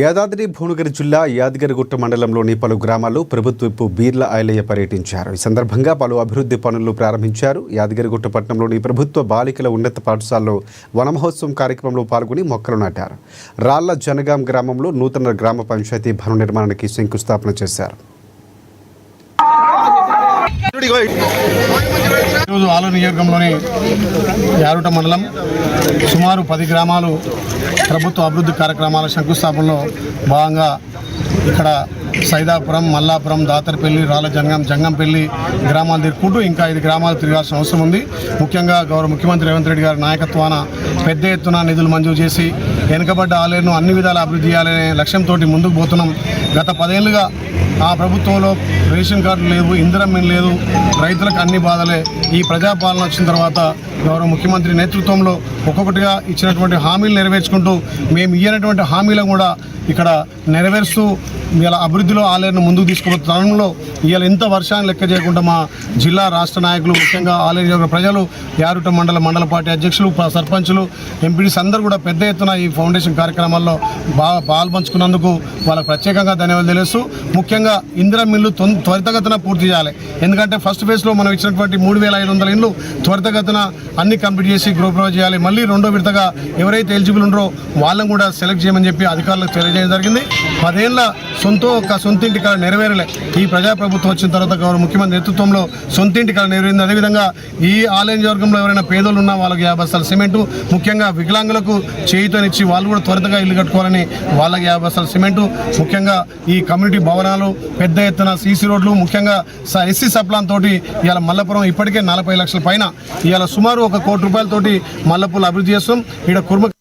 యాదాద్రి భువనగిరి జిల్లా యాదగిరిగుట్ట మండలంలోని పలు గ్రామాల్లో ప్రభుత్వపు బీర్ల ఐలయ్య పర్యటించారు. ఈ సందర్భంగా పలు అభివృద్ధి పనులు ప్రారంభించారు. యాదగిరిగుట్ట పట్టణంలోని ప్రభుత్వ బాలికల ఉన్నత పాఠశాలలో వనమహోత్సవం కార్యక్రమంలో పాల్గొని మొక్కలు నాటారు. రాళ్ల జనగాం గ్రామంలో నూతన గ్రామ పంచాయతీ భవన నిర్మాణానికి శంకుస్థాపన చేశారు. ఈరోజు ఆలూరు నియోజకవర్గంలోని యారుట మండలం సుమారు 10 గ్రామాలు ప్రభుత్వ అభివృద్ధి కార్యక్రమాల శంకుస్థాపనలో భాగంగా ఇక్కడ సైదాపురం, మల్లాపురం, దాతరపల్లి, రాళ్ళ జంగంపల్లి గ్రామాలు తిరుగుకుంటూ ఇంకా 5 గ్రామాలు తిరగాల్సిన అవసరం ఉంది. ముఖ్యంగా గౌరవ ముఖ్యమంత్రి రేవంత్ రెడ్డి గారి నాయకత్వాన పెద్ద ఎత్తున నిధులు మంజూరు చేసి వెనుకబడ్డ ఆలయాలను అన్ని విధాల అభివృద్ధి చేయాలనే లక్ష్యంతో ముందుకు పోతున్నాం. గత 10 ఏళ్ళుగా ఆ ప్రభుత్వంలో రేషన్ కార్డు లేవు, ఇందిరమ్మ లేదు, రైతులకు అన్ని బాధలే. ఈ ప్రజాపాలన వచ్చిన తర్వాత గౌరవ ముఖ్యమంత్రి నేతృత్వంలో ఒక్కొక్కటిగా ఇచ్చినటువంటి హామీలు నెరవేర్చుకుంటూ మేము ఇయ్యనటువంటి హామీలను కూడా ఇక్కడ నెరవేరుస్తూ ఇలా అభివృద్ధిలో ఆలయాన్ని ముందుకు తీసుకుపోతున్న తరుణంలో ఇవాళ ఇంత వర్షాన్ని లెక్క చేయకుండా మా జిల్లా రాష్ట్ర నాయకులు, ముఖ్యంగా ఆలయ ప్రజలు, యారుట మండల పార్టీ అధ్యక్షులు, సర్పంచులు, ఎంపీడీస్ అందరూ కూడా పెద్ద ఎత్తున ఈ ఫౌండేషన్ కార్యక్రమాల్లో పాల్పంచుకున్నందుకు వాళ్ళకి ప్రత్యేకంగా ధన్యవాదాలు తెలుస్తూ ముఖ్యంగా ఇందిరమ్మ ఇల్లు త్వరితగతిన పూర్తి చేయాలి. ఎందుకంటే ఫస్ట్ ఫేజ్లో మనం ఇచ్చినటువంటి 3500 ఇండ్లు త్వరితగతిన అన్ని కంప్లీట్ చేసి గృహప్రవేశం చేయాలి. మళ్ళీ రెండో విడతగా ఎవరైతే ఎలిజిబుల్ ఉన్నారో వాళ్ళని కూడా సెలెక్ట్ చేయమని చెప్పి అధికారులకు తెలియజేయడం జరిగింది. 10 ఏళ్ళ సొంతింటి కళ నెరవేరలే. ఈ ప్రజాప్రభుత్వం వచ్చిన తర్వాత గౌరవ ముఖ్యమంత్రి నేతృత్వంలో సొంతింటి కళ నెరవేరింది. అదేవిధంగా ఈ ఆలయ నియోజకవర్గంలో ఎవరైనా పేదలు ఉన్నా వాళ్ళకి 50 బస్తాల సిమెంటు, ముఖ్యంగా వికలాంగులకు చేయుతనిచ్చి వాళ్ళు కూడా త్వరితగా ఇల్లు కట్టుకోవాలని వాళ్ళకి 50 బస్తాల సిమెంటు, ముఖ్యంగా ఈ కమ్యూనిటీ భవనాలు, పెద్ద ఎత్తున సీసీ రోడ్లు, ముఖ్యంగా ఎస్సీ సప్లాన్ తోటి ఇవాళ మల్లపురం ఇప్పటికే 40 లక్షల పైన ఇవాళ సుమారు 1 కోటి రూపాయలతోటి మల్లపూలు అభివృద్ధి చేస్తాం. ఇక్కడ కుర్మ